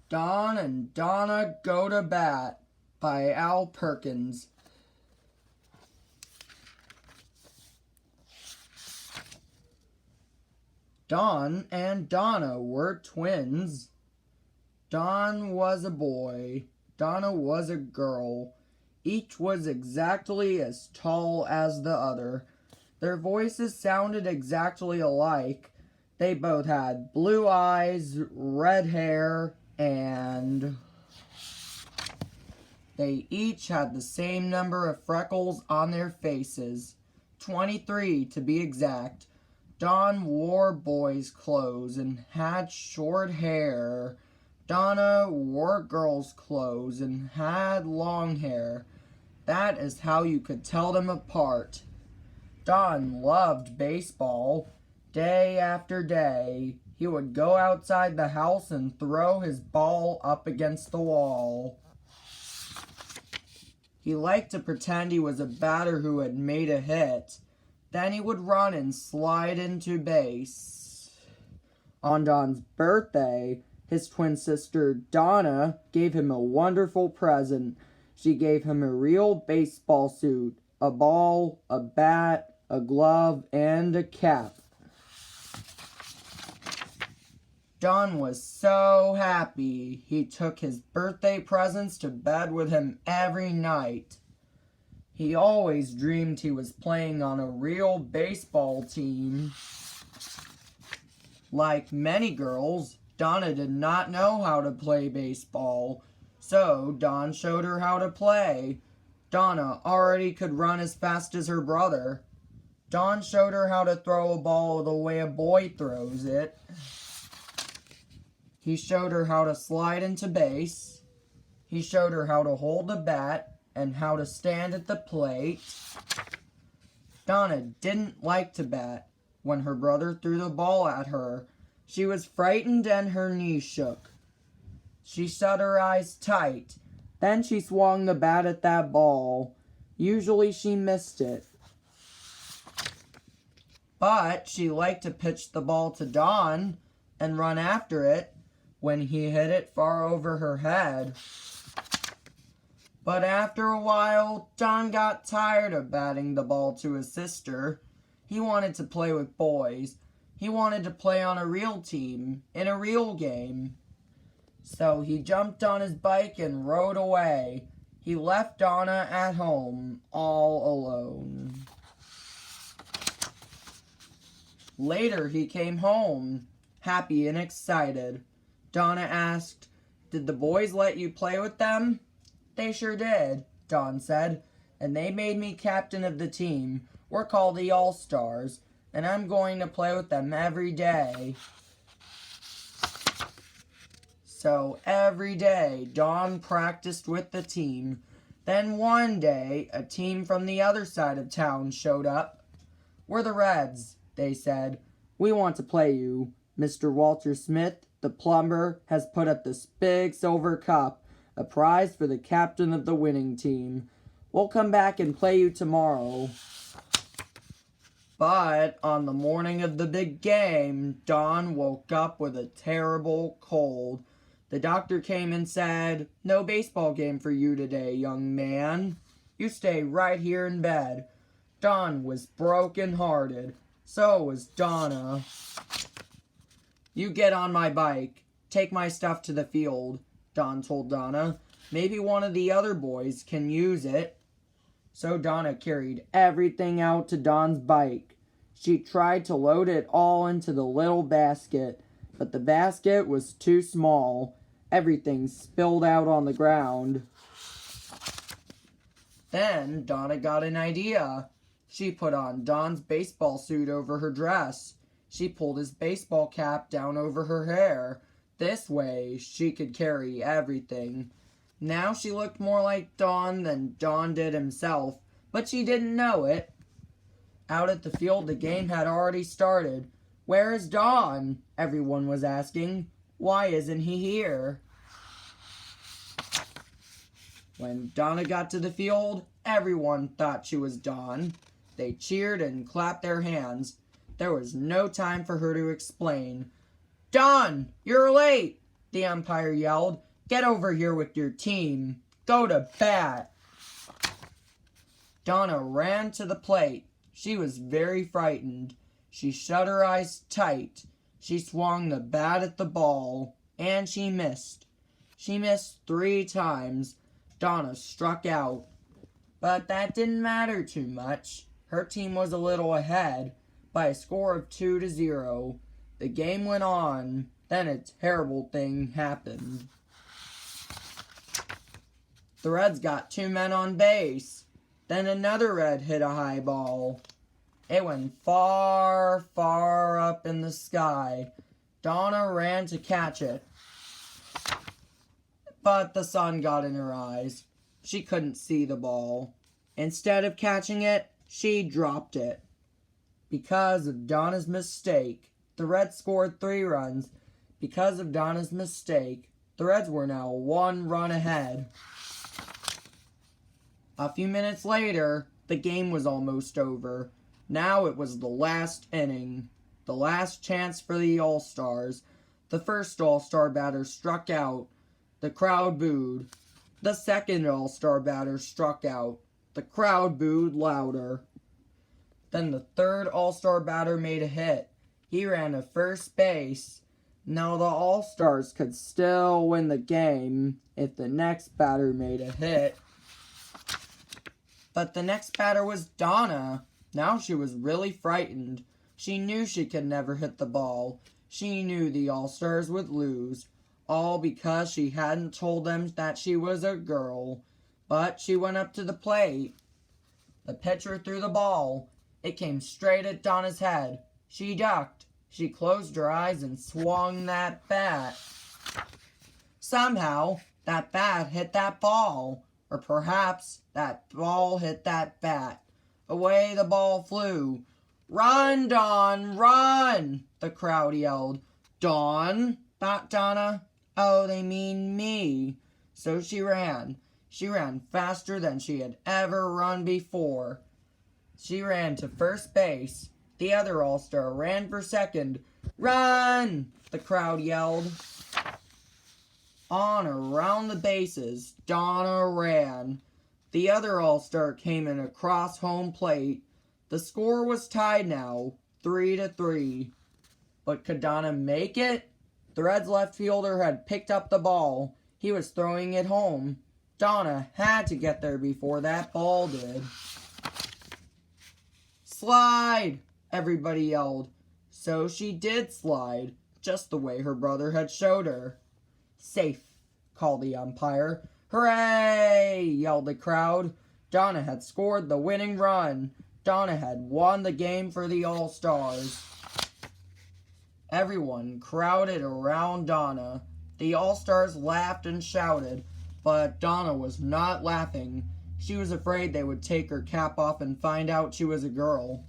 Don and Donna Go to Bat by Al Perkins. Don and Donna were twins. Don was a boy. Donna was a girl. Each was exactly as tall as the other. Their voices sounded exactly alike. They both had blue eyes, red hair, and they each had the same number of freckles on their faces. 23 to be exact. Don wore boys' clothes and had short hair. Donna wore girls' clothes and had long hair. That is how you could tell them apart. Don loved baseball. Day after day, he would go outside the house and throw his ball up against the wall. He liked to pretend he was a batter who had made a hit. Then he would run and slide into base. On Don's birthday, his twin sister Donna gave him a wonderful present. She gave him a real baseball suit, a ball, a bat, a glove, and a cap. Don was so happy. He took his birthday presents to bed with him every night. He always dreamed he was playing on a real baseball team. Like many girls, Donna did not know how to play baseball, so Don showed her how to play. Donna already could run as fast as her brother. Don showed her how to throw a ball the way a boy throws it. He showed her how to slide into base. He showed her how to hold a bat and how to stand at the plate. Donna didn't like to bat. When her brother threw the ball at her, she was frightened and her knees shook. She shut her eyes tight. Then she swung the bat at that ball. Usually she missed it. But she liked to pitch the ball to Don and run after it when he hit it far over her head. But after a while, Don got tired of batting the ball to his sister. He wanted to play with boys. He wanted to play on a real team, in a real game. So he jumped on his bike and rode away. He left Donna at home, all alone. Later he came home, happy and excited. Donna asked, "Did the boys let you play with them?" "They sure did," Don said, "and they made me captain of the team. We're called the All-Stars, and I'm going to play with them every day." So every day, Don practiced with the team. Then one day, a team from the other side of town showed up. "We're the Reds," they said. "We want to play you. Mr. Walter Smith, the plumber, has put up this big silver cup, a prize for the captain of the winning team. We'll come back and play you tomorrow." But on the morning of the big game, Don woke up with a terrible cold. The doctor came and said, "No baseball game for you today, young man. You stay right here in bed." Don was broken-hearted. So was Donna. "You get on my bike. Take my stuff to the field," Don told Donna. "Maybe one of the other boys can use it." So Donna carried everything out to Don's bike. She tried to load it all into the little basket, but the basket was too small. Everything spilled out on the ground. Then Donna got an idea. She put on Don's baseball suit over her dress. She pulled his baseball cap down over her hair. This way, she could carry everything. Now she looked more like Don than Don did himself, but she didn't know it. Out at the field, the game had already started. "Where is Don?" everyone was asking. "Why isn't he here?" When Donna got to the field, everyone thought she was Don. They cheered and clapped their hands. There was no time for her to explain. "Don, you're late!" The umpire yelled. Get over here with your team. Go to bat. Donna ran to the plate. She was very frightened. She shut her eyes tight. She swung the bat at the ball, and she missed. She missed 3 times. Donna struck out. But that didn't matter too much. Her team was a little ahead by a score of 2-0. The game went on. Then a terrible thing happened. The Reds got 2 men on base. Then another Red hit a high ball. It went far, far up in the sky. Donna ran to catch it. But the sun got in her eyes. She couldn't see the ball. Instead of catching it, she dropped it. Because of Donna's mistake, the Reds scored 3 runs. Because of Donna's mistake, the Reds were now 1 run ahead. A few minutes later, the game was almost over. Now it was the last inning. The last chance for the All-Stars. The first All-Star batter struck out. The crowd booed. The second All-Star batter struck out. The crowd booed louder. Then the third All-Star batter made a hit. He ran to first base. Now the All-Stars could still win the game if the next batter made a hit. But the next batter was Donna. Now she was really frightened. She knew she could never hit the ball. She knew the All-Stars would lose. All because she hadn't told them that she was a girl. But she went up to the plate. The pitcher threw the ball. It came straight at Donna's head. She ducked. She closed her eyes and swung that bat. Somehow, that bat hit that ball. Or perhaps that ball hit that bat. Away the ball flew. Run, Dawn, run! The crowd yelled. Dawn? Thought Donna. Oh, they mean me. So she ran. She ran faster than she had ever run before. She ran to first base. The other All-Star ran for second. Run! The crowd yelled. On around the bases, Donna ran. The other All-Star came in across home plate. The score was tied now, 3-3. But could Donna make it? The Reds left fielder had picked up the ball. He was throwing it home. Donna had to get there before that ball did. Slide! Everybody yelled. So she did slide, just the way her brother had showed her. Safe, called the umpire. Hooray! Yelled the crowd. Donna had scored the winning run. Donna had won the game for the All-Stars. Everyone crowded around Donna. The All-Stars laughed and shouted, but Donna was not laughing. She was afraid they would take her cap off and find out she was a girl.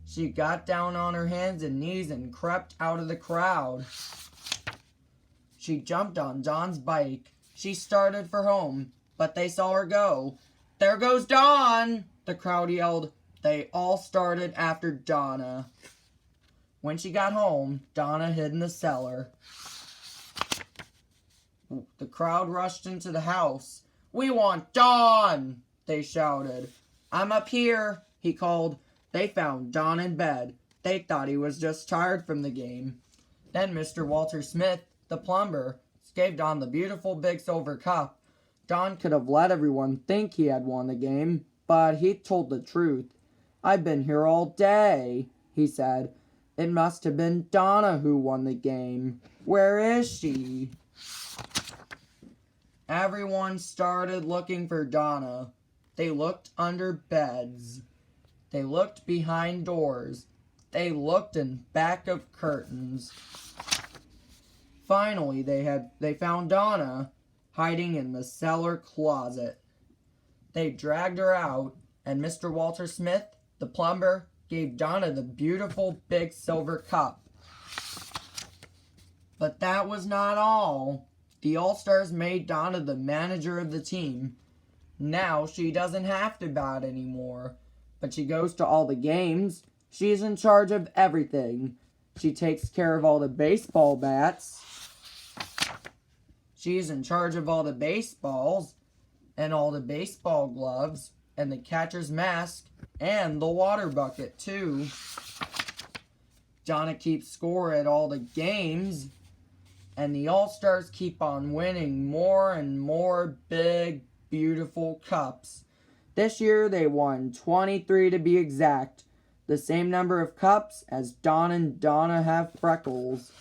She got down on her hands and knees and crept out of the crowd. She jumped on Dawn's bike. She started for home, but they saw her go. There goes Dawn! The crowd yelled. They all started after Donna. When she got home, Donna hid in the cellar. The crowd rushed into the house. We want Dawn! They shouted. I'm up here, he called. They found Dawn in bed. They thought he was just tired from the game. Then Mr. Walter Smith, the plumber, gave Dawn the beautiful big silver cup. Dawn could have let everyone think he had won the game, but he told the truth. I've been here all day, he said. It must have been Donna who won the game. Where is she? Everyone started looking for Donna. They looked under beds. They looked behind doors. They looked in back of curtains. Finally, they found Donna hiding in the cellar closet. They dragged her out, and Mr. Walter Smith, the plumber, gave Donna the beautiful big silver cup. But that was not all. The All-Stars made Donna the manager of the team. Now she doesn't have to bat anymore, but she goes to all the games. She's in charge of everything. She takes care of all the baseball bats. She's in charge of all the baseballs, and all the baseball gloves, and the catcher's mask, and the water bucket, too. Donna keeps score at all the games, and the All-Stars keep on winning more and more big, beautiful cups. This year they won 23 to be exact, the same number of cups as Don and Donna have freckles.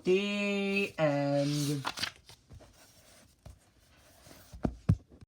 The end.